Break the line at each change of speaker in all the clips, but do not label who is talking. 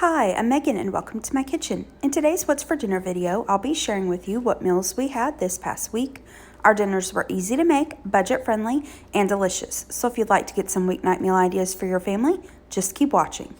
Hi, I'm Megan and welcome to my kitchen. In today's What's for Dinner video, I'll be sharing with you what meals we had this past week. Our dinners were easy to make, budget friendly, and delicious. So if you'd like to get some weeknight meal ideas for your family, just keep watching.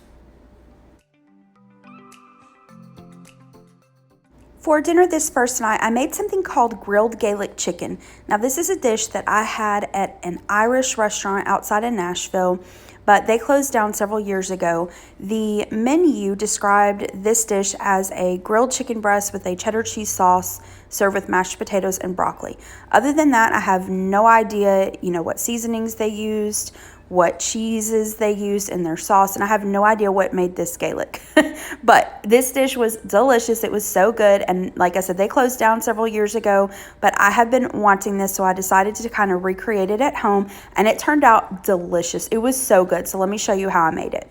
For dinner this first night, I made something called grilled Gaelic chicken. Now this is a dish that I had at an Irish restaurant outside of Nashville, but they closed down several years ago. The menu described this dish as a grilled chicken breast with a cheddar cheese sauce served with mashed potatoes and broccoli. Other than that, I have no idea, what seasonings they used, what cheeses they used in their sauce, and I have no idea what made this Gaelic. But this dish was delicious. It was so good, and like I said, they closed down several years ago, but I have been wanting this, so I decided to kind of recreate it at home, and it turned out delicious. It was so good, so let me show you how I made it.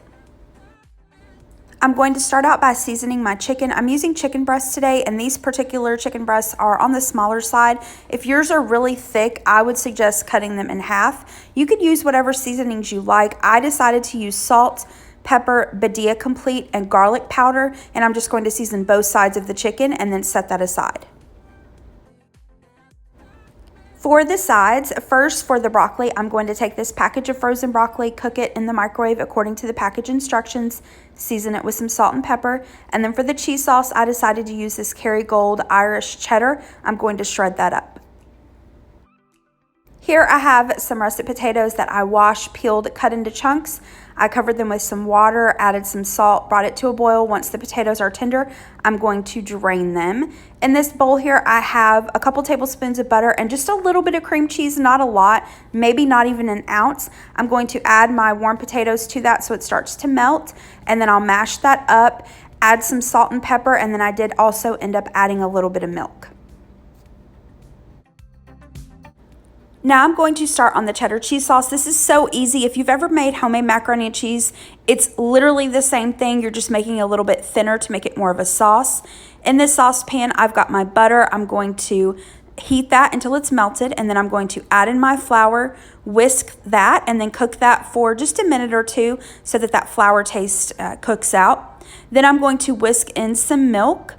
I'm going to start out by seasoning my chicken. I'm using chicken breasts today, and these particular chicken breasts are on the smaller side. If yours are really thick, I would suggest cutting them in half. You could use whatever seasonings you like. I decided to use salt, pepper, Badia Complete, and garlic powder, and I'm just going to season both sides of the chicken and then set that aside. For the sides, first for the broccoli, I'm going to take this package of frozen broccoli, cook it in the microwave according to the package instructions, season it with some salt and pepper, and then for the cheese sauce, I decided to use this Kerrygold Irish cheddar. I'm going to shred that up. Here I have some russet potatoes that I washed, peeled, cut into chunks. I covered them with some water, added some salt, brought it to a boil. Once the potatoes are tender, I'm going to drain them. In this bowl here, I have a couple tablespoons of butter and just a little bit of cream cheese, not a lot, maybe not even an ounce. I'm going to add my warm potatoes to that so it starts to melt, and then I'll mash that up, add some salt and pepper, and then I did also end up adding a little bit of milk. Now I'm going to start on the cheddar cheese sauce. This is so easy. If you've ever made homemade macaroni and cheese, it's literally the same thing. You're just making it a little bit thinner to make it more of a sauce. In this saucepan, I've got my butter. I'm going to heat that until it's melted, and then I'm going to add in my flour, whisk that, and then cook that for just a minute or two so that that flour taste cooks out. Then I'm going to whisk in some milk.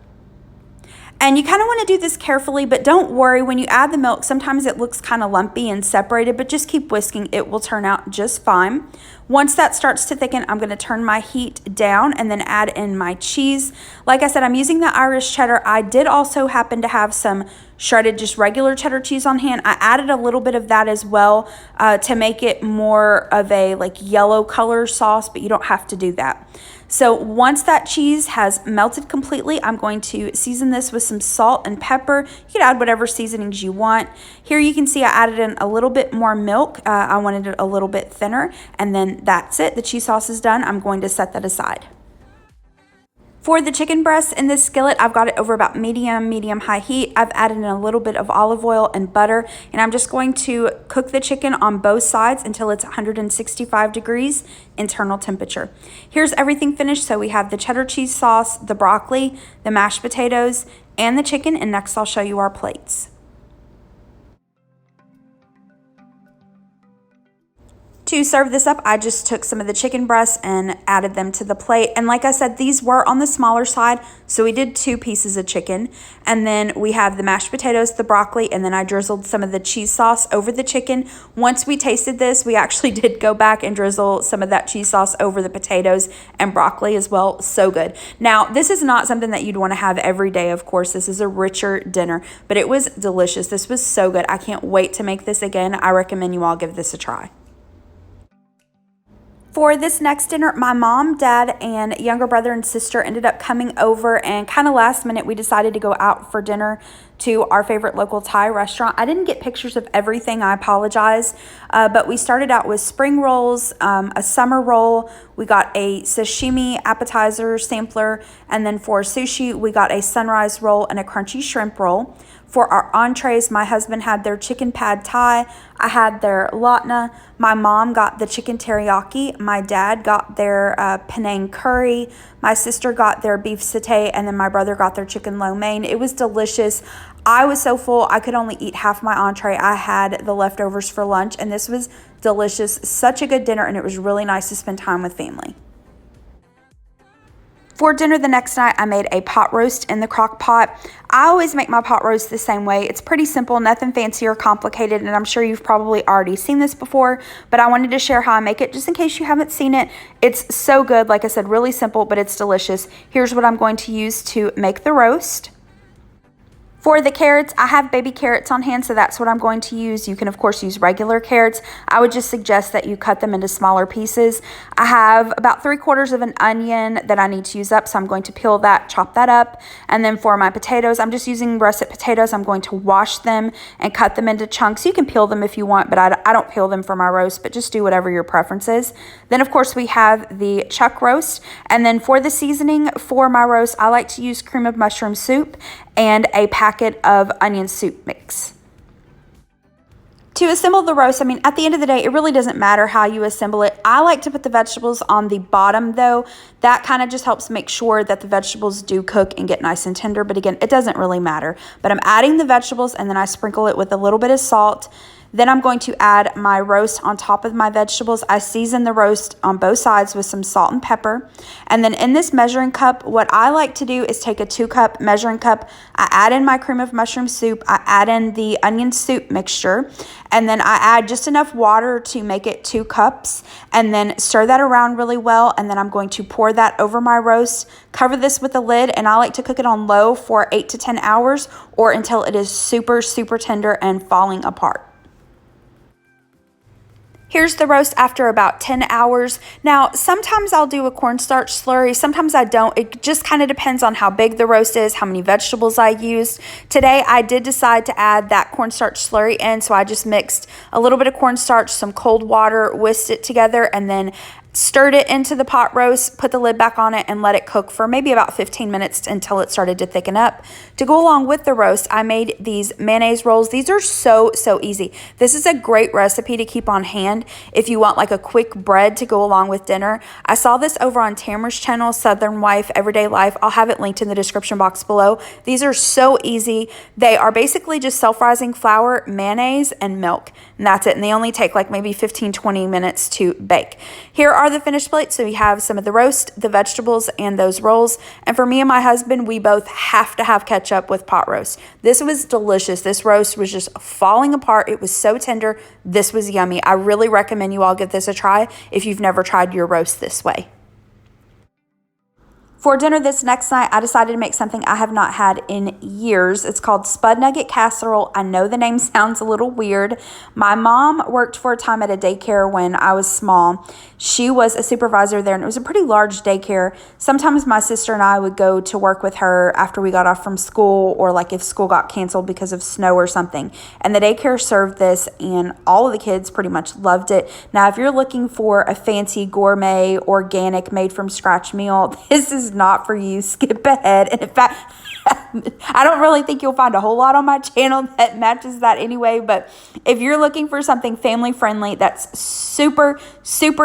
And you kind of want to do this carefully, but don't worry, when you add the milk, sometimes it looks kind of lumpy and separated, but just keep whisking. It will turn out just fine. Once that starts to thicken, I'm going to turn my heat down and then add in my cheese. Like I said, I'm using the Irish cheddar. I did also happen to have some shredded, just regular cheddar cheese on hand. I added a little bit of that as well to make it more of a yellow color sauce, but you don't have to do that. So once that cheese has melted completely, I'm going to season this with some salt and pepper. You can add whatever seasonings you want. Here you can see I added in a little bit more milk. I wanted it a little bit thinner, and then that's it. The cheese sauce is done. I'm going to set that aside. For the chicken breast in this skillet, I've got it over about medium-high heat. I've added in a little bit of olive oil and butter, and I'm just going to cook the chicken on both sides until it's 165 degrees internal temperature. Here's everything finished. So we have the cheddar cheese sauce, the broccoli, the mashed potatoes, and the chicken, and next I'll show you our plates. To serve this up, I just took some of the chicken breasts and added them to the plate. And like I said, these were on the smaller side, so we did 2 pieces of chicken. And then we have the mashed potatoes, the broccoli, and then I drizzled some of the cheese sauce over the chicken. Once we tasted this, we actually did go back and drizzle some of that cheese sauce over the potatoes and broccoli as well. So good. Now, this is not something that you'd want to have every day, of course. This is a richer dinner, but it was delicious. This was so good. I can't wait to make this again. I recommend you all give this a try. For this next dinner, my mom, dad, and younger brother and sister ended up coming over, and kind of last minute we decided to go out for dinner to our favorite local Thai restaurant. I didn't get pictures of everything, I apologize, but we started out with spring rolls, a summer roll, we got a sashimi appetizer sampler, and then for sushi we got a sunrise roll and a crunchy shrimp roll. For our entrees, my husband had their chicken pad thai, I had their latna, my mom got the chicken teriyaki, my dad got their Penang curry, my sister got their beef satay, and then my brother got their chicken lo mein. It was delicious. I was so full, I could only eat half my entree. I had the leftovers for lunch, and this was delicious. Such a good dinner, and it was really nice to spend time with family. For dinner the next night, I made a pot roast in the crock pot. I always make my pot roast the same way. It's pretty simple, nothing fancy or complicated, and I'm sure you've probably already seen this before, but I wanted to share how I make it just in case you haven't seen it. It's so good. Like I said, really simple, but it's delicious. Here's what I'm going to use to make the roast. For the carrots, I have baby carrots on hand, so that's what I'm going to use. You can, of course, use regular carrots. I would just suggest that you cut them into smaller pieces. I have about 3/4 of an onion that I need to use up, so I'm going to peel that, chop that up. And then for my potatoes, I'm just using russet potatoes. I'm going to wash them and cut them into chunks. You can peel them if you want, but I don't peel them for my roast, but just do whatever your preference is. Then, of course, we have the chuck roast. And then for the seasoning for my roast, I like to use cream of mushroom soup and a packet of onion soup mix. To assemble the roast, I mean, at the end of the day, it really doesn't matter how you assemble it. I like to put the vegetables on the bottom, though. That kind of just helps make sure that the vegetables do cook and get nice and tender. But again, it doesn't really matter. But I'm adding the vegetables, and then I sprinkle it with a little bit of salt. Then I'm going to add my roast on top of my vegetables. I season the roast on both sides with some salt and pepper. And then in this measuring cup, what I like to do is take a 2-cup measuring cup. I add in my cream of mushroom soup. I add in the onion soup mixture. And then I add just enough water to make it 2 cups. And then stir that around really well. And then I'm going to pour that over my roast. Cover this with a lid. And I like to cook it on low for 8 to 10 hours or until it is super, super tender and falling apart. Here's the roast after about 10 hours. Now, sometimes I'll do a cornstarch slurry. Sometimes I don't. It just kind of depends on how big the roast is, how many vegetables I used. Today, I did decide to add that cornstarch slurry in, so I just mixed a little bit of cornstarch, some cold water, whisked it together, and then stirred it into the pot roast, put the lid back on it, and let it cook for maybe about 15 minutes until it started to thicken up. To go along with the roast, I made these mayonnaise rolls. These are so easy. This is a great recipe to keep on hand if you want like a quick bread to go along with dinner. I saw this over on Tamara's channel, Southern Wife Everyday Life. I'll have it linked in the description box below. These are so easy. They are basically just self-rising flour, mayonnaise, and milk. And that's it. And they only take like maybe 15-20 minutes to bake. Here are the finished plates. So we have some of the roast, the vegetables, and those rolls. And for me and my husband, we both have to have ketchup with pot roast. This was delicious. This roast was just falling apart. It was so tender. This was yummy. I really recommend you all give this a try if you've never tried your roast this way. For dinner this next night, I decided to make something I have not had in years. It's called Spud Nugget Casserole. I know the name sounds a little weird. My mom worked for a time at a daycare when I was small. She was a supervisor there, and it was a pretty large daycare. Sometimes my sister and I would go to work with her after we got off from school, or like if school got canceled because of snow or something. And the daycare served this, and all of the kids pretty much loved it. Now, if you're looking for a fancy gourmet, organic, made from scratch meal, this is not for you. Skip ahead. And in fact, I don't really think you'll find a whole lot on my channel that matches that anyway, but if you're looking for something family friendly that's super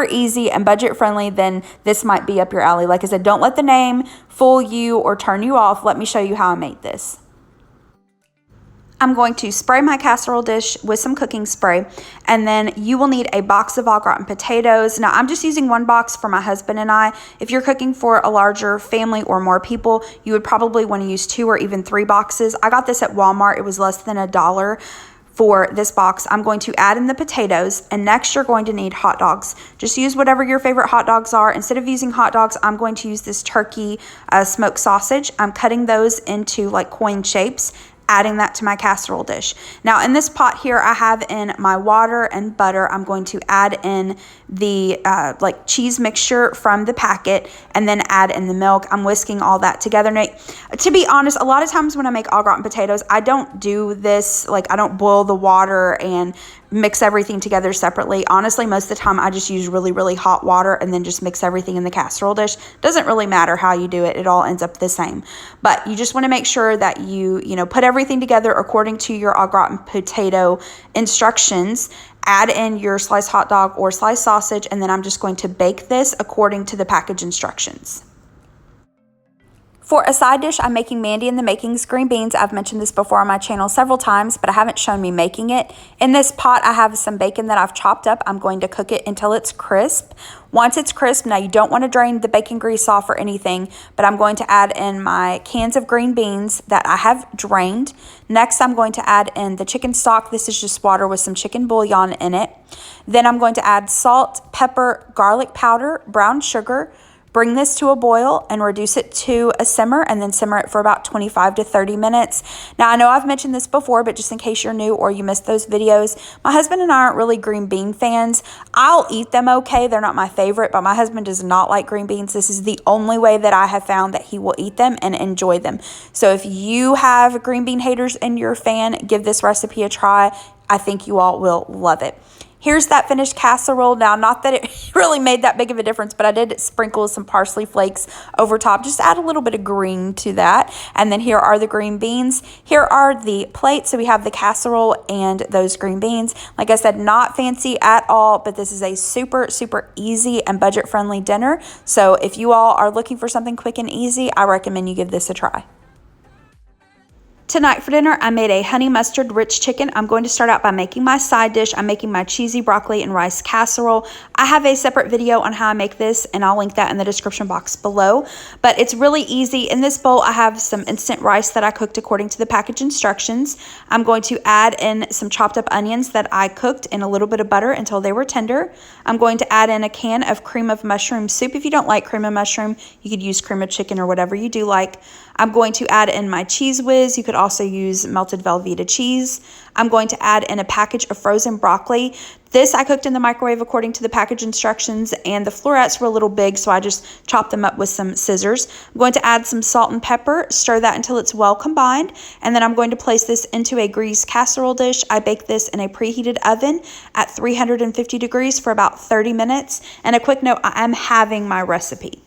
easy and budget friendly, then this might be up your alley. Like I said, don't let the name fool you or turn you off. Let me show you how I made this. I'm going to spray my casserole dish with some cooking spray, and then you will need a box of au gratin potatoes. Now, I'm just using 1 box for my husband and I. If you're cooking for a larger family or more people, you would probably want to use 2 or even 3 boxes. I got this at Walmart. It was less than $1 for this box. I'm going to add in the potatoes, and next you're going to need hot dogs. Just use whatever your favorite hot dogs are. Instead of using hot dogs, I'm going to use this turkey smoked sausage. I'm cutting those into like coin shapes, adding that to my casserole dish. Now in this pot here, I have in my water and butter. I'm going to add in the like cheese mixture from the packet, and then add in the milk. I'm whisking all that together. Now, to be honest, a lot of times when I make au gratin potatoes, I don't do this, like I don't boil the water and mix everything together separately. Honestly, most of the time I just use really hot water and then just mix everything in the casserole dish. Doesn't really matter how you do it. It all ends up the same. But you just want to make sure that you put everything together according to your au gratin potato instructions. Add in your sliced hot dog or sliced sausage, and then I'm just going to bake this according to the package instructions. For a side dish, I'm making Mandy in the Makings green beans. I've mentioned this before on my channel several times, but I haven't shown me making it. In this pot, I have some bacon that I've chopped up. I'm going to cook it until it's crisp. Once it's crisp, now you don't want to drain the bacon grease off or anything, but I'm going to add in my cans of green beans that I have drained. Next, I'm going to add in the chicken stock. This is just water with some chicken bouillon in it. Then I'm going to add salt, pepper, garlic powder, brown sugar. Bring this to a boil and reduce it to a simmer, and then simmer it for about 25 to 30 minutes. Now, I know I've mentioned this before, but just in case you're new or you missed those videos, my husband and I aren't really green bean fans. I'll eat them okay. They're not my favorite, but my husband does not like green beans. This is the only way that I have found that he will eat them and enjoy them. So if you have green bean haters and you're a fan, give this recipe a try. I think you all will love it. Here's that finished casserole. Now, not that it really made that big of a difference, but I did sprinkle some parsley flakes over top. Just add a little bit of green to that. And then here are the green beans. Here are the plates. So we have the casserole and those green beans. Like I said, not fancy at all, but this is a super, super easy and budget-friendly dinner. So if you all are looking for something quick and easy, I recommend you give this a try. Tonight for dinner, I made a honey mustard Ritz chicken. I'm going to start out by making my side dish. I'm making my cheesy broccoli and rice casserole. I have a separate video on how I make this, and I'll link that in the description box below. But it's really easy. In this bowl, I have some instant rice that I cooked according to the package instructions. I'm going to add in some chopped up onions that I cooked in a little bit of butter until they were tender. I'm going to add in a can of cream of mushroom soup. If you don't like cream of mushroom, you could use cream of chicken or whatever you do like. I'm going to add in my Cheese Whiz. You could also use melted Velveeta cheese. I'm going to add in a package of frozen broccoli. This I cooked in the microwave according to the package instructions, and the florets were a little big, so I just chopped them up with some scissors. I'm going to add some salt and pepper, stir that until it's well combined, and then I'm going to place this into a greased casserole dish. I bake this in a preheated oven at 350 degrees for about 30 minutes. And a quick note, I am halving my recipe.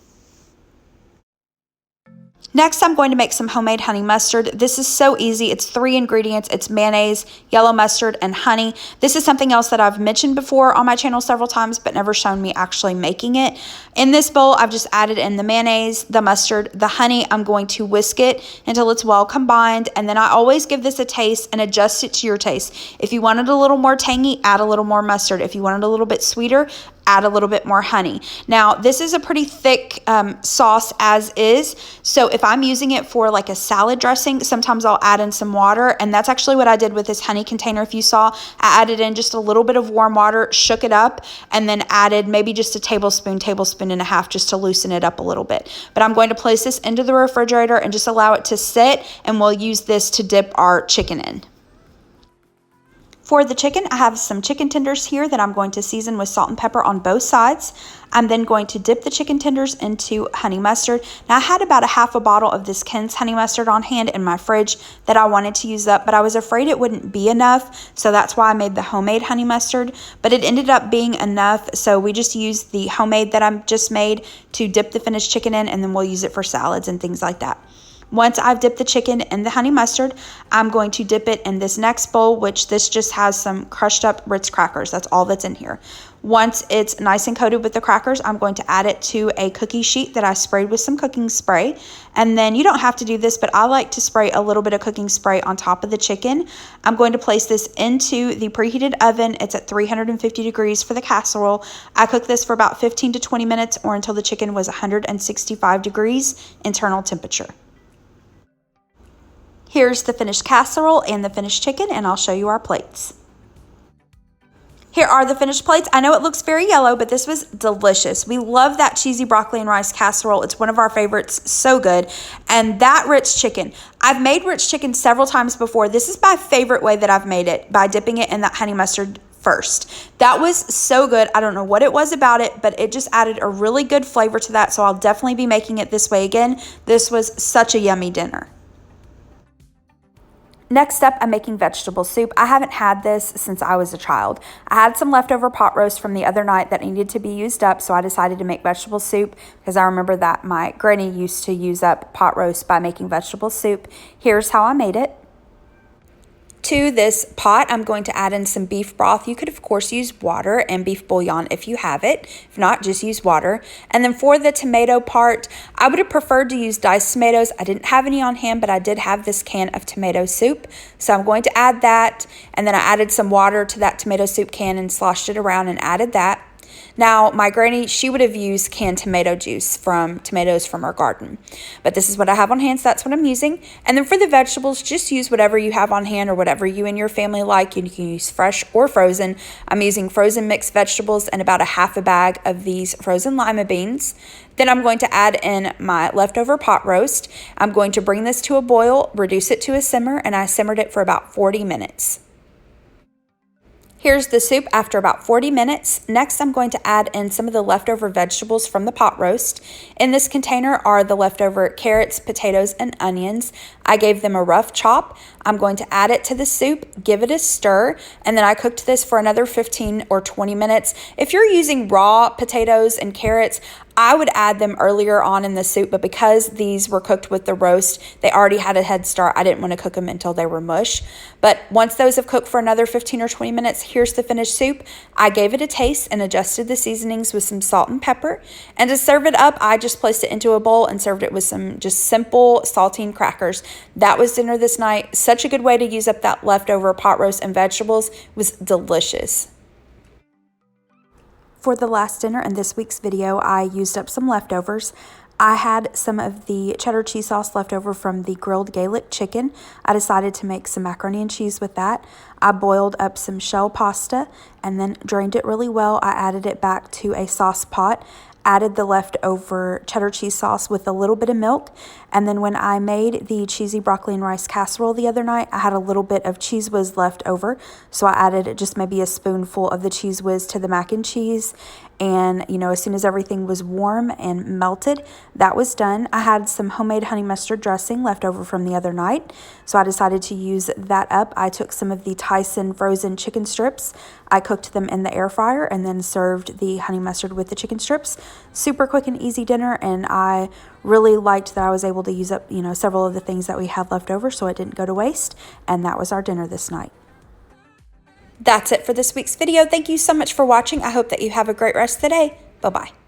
Next, I'm going to make some homemade honey mustard. This is so easy. It's 3 ingredients. It's mayonnaise, yellow mustard, and honey. This is something else that I've mentioned before on my channel several times, but never shown me actually making it. In this bowl, I've just added in the mayonnaise, the mustard, the honey. I'm going to whisk it until it's well combined, and then I always give this a taste and adjust it to your taste. If you want it a little more tangy, add a little more mustard. If you want it a little bit sweeter, add a little bit more honey. Now, this is a pretty thick sauce as is, so if I'm using it for like a salad dressing, sometimes I'll add in some water, and that's actually what I did with this honey container. If you saw, I added in just a little bit of warm water, shook it up, and then added maybe just a tablespoon and a half just to loosen it up a little bit. But I'm going to place this into the refrigerator and just allow it to sit, and we'll use this to dip our chicken in. For the chicken, I have some chicken tenders here that I'm going to season with salt and pepper on both sides. I'm then going to dip the chicken tenders into honey mustard. Now, I had about a half a bottle of this Ken's honey mustard on hand in my fridge that I wanted to use up, but I was afraid it wouldn't be enough, so that's why I made the homemade honey mustard. But it ended up being enough, so we just used the homemade that I just made to dip the finished chicken in, and then we'll use it for salads and things like that. Once I've dipped the chicken in the honey mustard, I'm going to dip it in this next bowl, which this just has some crushed up Ritz crackers. That's all that's in here. Once it's nice and coated with the crackers, I'm going to add it to a cookie sheet that I sprayed with some cooking spray. And then you don't have to do this, but I like to spray a little bit of cooking spray on top of the chicken. I'm going to place this into the preheated oven. It's at 350 degrees for the casserole. I cooked this for about 15 to 20 minutes or until the chicken was 165 degrees internal temperature. Here's the finished casserole and the finished chicken, and I'll show you our plates. Here are the finished plates. I know it looks very yellow, but this was delicious. We love that cheesy broccoli and rice casserole. It's one of our favorites, so good. And that Ritz chicken. I've made Ritz chicken several times before. This is my favorite way that I've made it, by dipping it in that honey mustard first. That was so good. I don't know what it was about it, but it just added a really good flavor to that, so I'll definitely be making it this way again. This was such a yummy dinner. Next up, I'm making vegetable soup. I haven't had this since I was a child. I had some leftover pot roast from the other night that needed to be used up, so I decided to make vegetable soup because I remember that my granny used to use up pot roast by making vegetable soup. Here's how I made it. To this pot, I'm going to add in some beef broth. You could, of course, use water and beef bouillon if you have it. If not, just use water. And then for the tomato part, I would have preferred to use diced tomatoes. I didn't have any on hand, but I did have this can of tomato soup. So I'm going to add that. And then I added some water to that tomato soup can and sloshed it around and added that. Now, my granny, she would have used canned tomato juice from tomatoes from her garden. But this is what I have on hand, so that's what I'm using. And then for the vegetables, just use whatever you have on hand or whatever you and your family like. You can use fresh or frozen. I'm using frozen mixed vegetables and about a half a bag of these frozen lima beans. Then I'm going to add in my leftover pot roast. I'm going to bring this to a boil, reduce it to a simmer, and I simmered it for about 40 minutes. Here's the soup after about 40 minutes. Next, I'm going to add in some of the leftover vegetables from the pot roast. In this container are the leftover carrots, potatoes, and onions. I gave them a rough chop. I'm going to add it to the soup, give it a stir, and then I cooked this for another 15 or 20 minutes. If you're using raw potatoes and carrots, I would add them earlier on in the soup, but because these were cooked with the roast, they already had a head start. I didn't want to cook them until they were mush. But once those have cooked for another 15 or 20 minutes, here's the finished soup. I gave it a taste and adjusted the seasonings with some salt and pepper. And to serve it up, I just placed it into a bowl and served it with some just simple saltine crackers. That was dinner this night. Such a good way to use up that leftover pot roast and vegetables. It was delicious. For the last dinner in this week's video, I used up some leftovers. I had some of the cheddar cheese sauce left over from the grilled Gaelic chicken. I decided to make some macaroni and cheese with that. I boiled up some shell pasta and then drained it really well. I added it back to a sauce pot, added the leftover cheddar cheese sauce with a little bit of milk. And then when I made the cheesy broccoli and rice casserole the other night, I had a little bit of Cheese Whiz left over. So I added just maybe a spoonful of the Cheese Whiz to the mac and cheese. And, you know, as soon as everything was warm and melted, that was done. I had some homemade honey mustard dressing left over from the other night. So I decided to use that up. I took some of the Tyson frozen chicken strips. I cooked them in the air fryer and then served the honey mustard with the chicken strips. Super quick and easy dinner, and I really liked that I was able to use up, you know, several of the things that we had left over so it didn't go to waste. And that was our dinner this night. That's it for this week's video. Thank you so much for watching. I hope that you have a great rest of the day. Bye-bye.